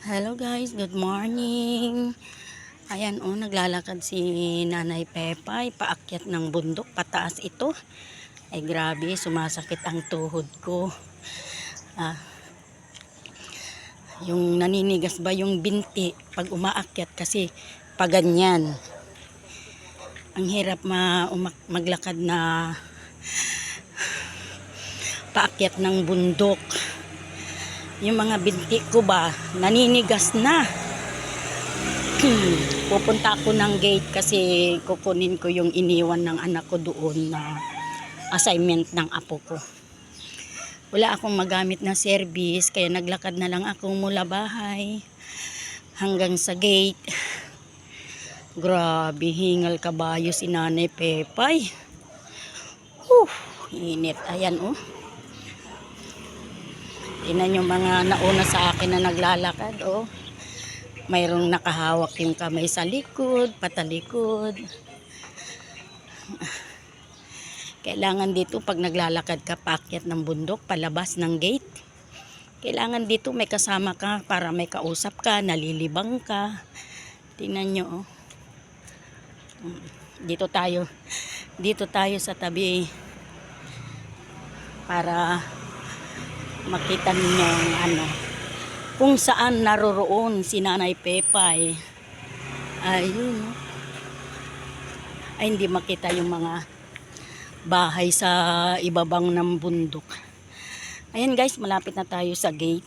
Hello guys, good morning. Ayan naglalakad si Nanay Pepay paakyat ng bundok, pataas ito. Ay grabe, sumasakit ang tuhod ko. Yung naninigas ba yung binti pag umaakyat kasi paganyan. Ang hirap maglakad na paakyat ng bundok. Yung mga binti ko ba naninigas na. Pupunta ako ng gate kasi kukunin ko yung iniwan ng anak ko doon na assignment ng apo ko. Wala akong magamit na service kaya naglakad na lang ako mula bahay hanggang sa gate. Grabe, hingal kabayo si Nanay Pepay. Init. Ayan Tingnan yung mga nauna sa akin na naglalakad mayroong nakahawak yung kamay sa likod, patalikod. Kailangan dito pag naglalakad ka paakyat ng bundok, palabas ng gate. Kailangan dito may kasama ka para may kausap ka, nalilibang ka. Tingnan nyo Dito tayo sa tabi para makita ninyo kung saan naroroon si Nanay Pepay. Ayun ay hindi makita yung mga bahay sa ibabang ng bundok. Ayan guys, malapit na tayo sa gate.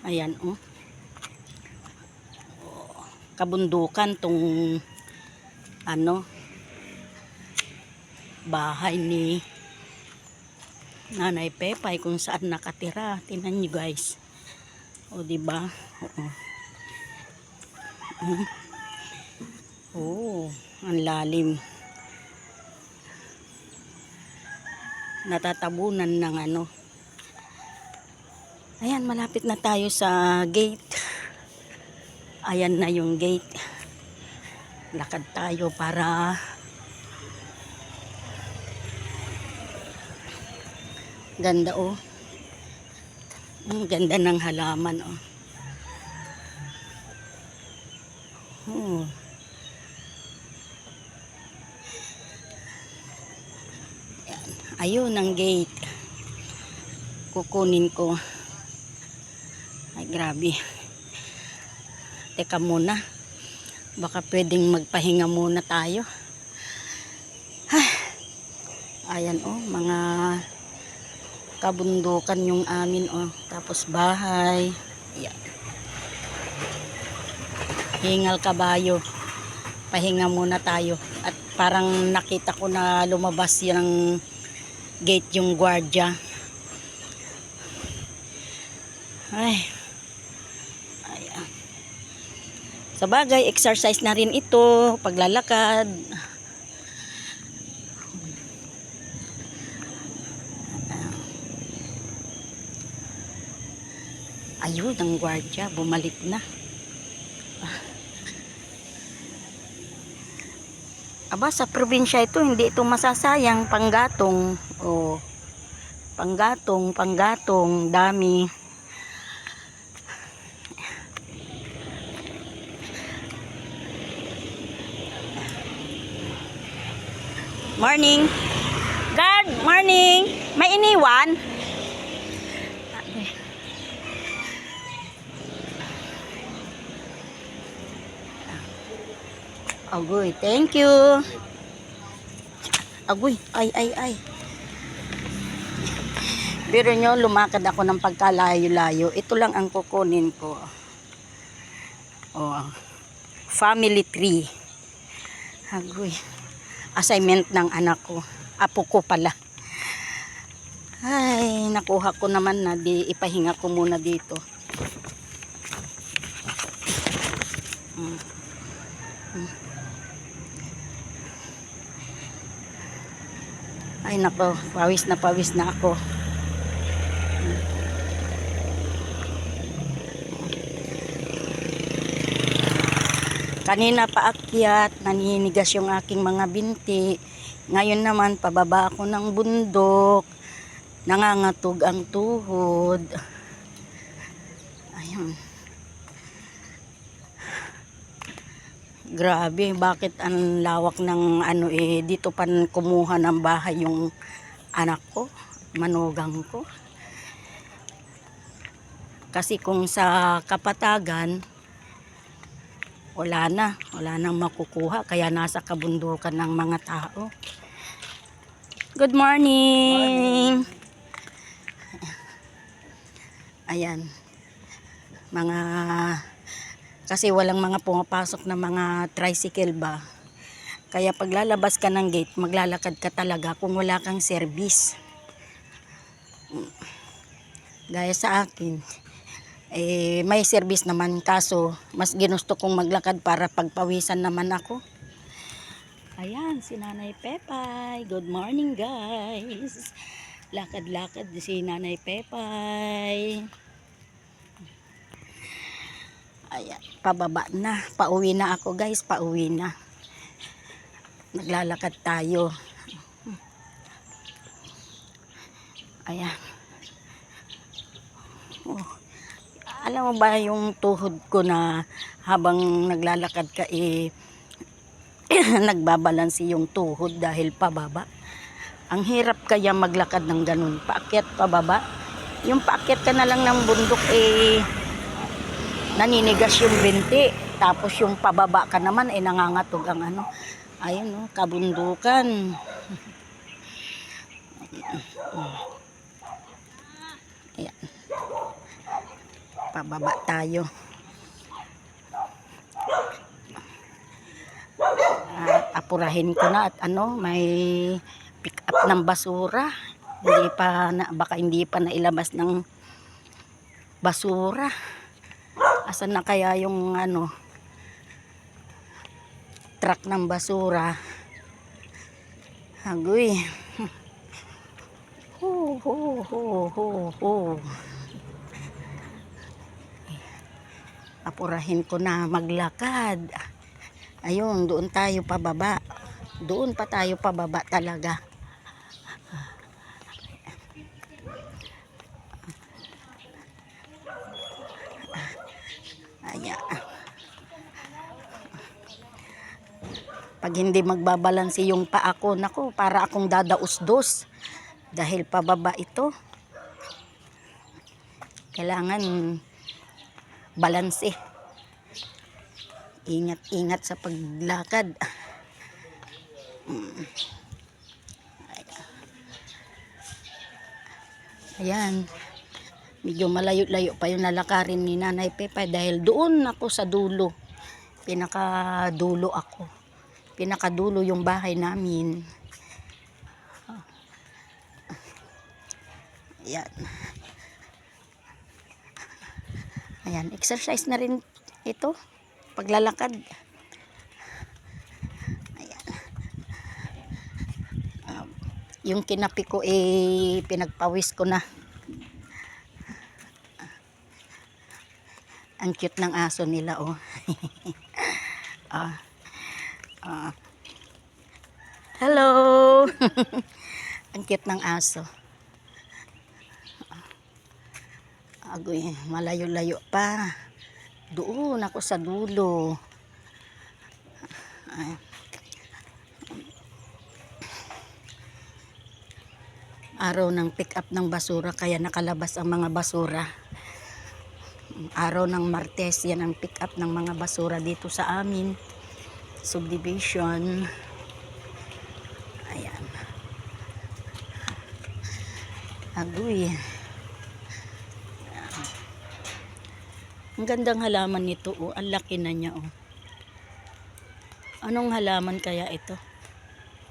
Ayan kabundukan tong bahay ni Nanay Pepay kung saan nakatira. Tingnan niyo guys. Diba? Ang lalim. Natatabunan ng Ayan, malapit na tayo sa gate. Ayan na yung gate. Lakad tayo para ganda ang ganda ng halaman Ayun ang gate. Kukunin ko. Ay grabe. Teka muna. Baka pwedeng magpahinga muna tayo. Ayan mga kabundukan yung amin tapos bahay. Ayan. Hingal kabayo. Pahinga muna tayo. At parang nakita ko na lumabas yung gate yung gwardiya. Ayan. Sa bagay, exercise na rin ito, paglalakad. Ayun, ang gwardiya, bumalik na. Aba, sa probinsya ito, hindi ito masasayang. Panggatong. Panggatong, dami. Morning. Guard, morning. May iniwan? Agoy, thank you. Agoy, ay. Biro nyo, lumakad ako ng pagkalayo-layo. Ito lang ang kukunin ko. Family tree. Agoy. Assignment ng anak ko. Apo ko pala. Ay, nakuha ko naman na ipahinga ko muna dito. Ay nako, pawis na ako. Kanina paakyat, naninigas yung aking mga binti. Ngayon naman pababa ako ng bundok. Nangangatog ang tuhod. Ayun. Grabe, bakit ang lawak ng ano dito pa kumuha ng bahay yung anak ko, manugang ko. Kasi kung sa Kapatagan, wala nang makukuha, kaya nasa kabundukan ng mga tao. Good morning. Ayan. Kasi walang mga pumapasok na mga tricycle ba. Kaya paglalabas ka ng gate, maglalakad ka talaga kung wala kang service. Gaya sa akin, may service naman, kaso mas ginusto kong maglakad para pagpawisan naman ako. Ayan, si Nanay Pepay. Good morning, guys. Lakad-lakad si Nanay Pepay. Ayan, pababa na. Pauwi na ako, guys. Pauwi na. Naglalakad tayo. Ayan. Oh. Alam mo ba yung tuhod ko na habang naglalakad ka nagbabalansi yung tuhod dahil pababa. Ang hirap kaya maglakad ng ganun. Paakyat, pababa. Yung paakyat ka na lang ng bundok naninigas yung binti. Tapos yung pababa ka naman nangangatog ang ano. Ayun, kabundukan. Ayan. Pababa tayo. Apurahin ko na at may pick up ng basura. Baka hindi pa nailabas ng basura. Asan na kaya yung truck ng basura? Agoy. Apurahin ko na maglakad. Ayun, doon tayo pababa. Doon pa tayo pababa talaga. Ayan. Pag hindi magbabalansi yung paa ko, naku, para akong dadaus-dos. Dahil pababa ito. Kailangan balanse. Ingat-ingat sa paglakad. Ayan. Medyo malayo-layo pa yung lalakarin ni Nanay Pepa dahil doon ako sa dulo. Pinakadulo ako. Pinakadulo yung bahay namin. Ayan. Ayan, exercise na rin ito. Paglalakad. Ayan. Yung kinapi ko pinagpawis ko na. Ang cute ng aso nila, oh. Hello. Ang cute ng aso. Agoy, malayo-layo pa. Doon ako sa dulo. Araw ng pick up ng basura, kaya nakalabas ang mga basura. Araw ng Martes, yan ang pick up ng mga basura dito sa amin. Subdivision. Ayan. Agoy. Ang gandang halaman nito, oh. Ang laki na niya, oh. Anong halaman kaya ito?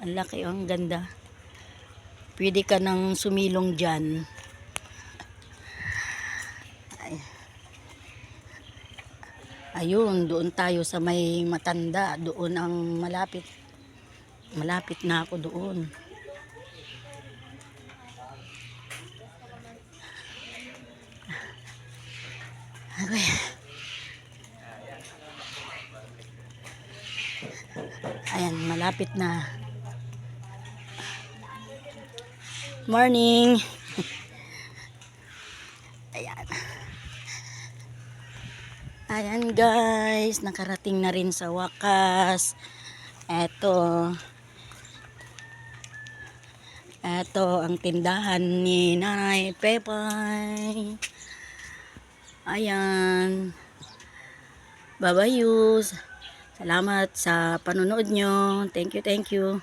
Ang laki, oh. Ang ganda. Pwede ka nang sumilong dyan. Ayun, doon tayo sa may matanda. Doon ang malapit. Malapit na ako doon. Okay. Ayan, malapit na. Morning. Ayan. Ayan guys, nakarating na rin sa wakas. Eto ang tindahan ni Nanay Pepay. Ayan. Babayus. Salamat sa panonood nyo. Thank you, thank you.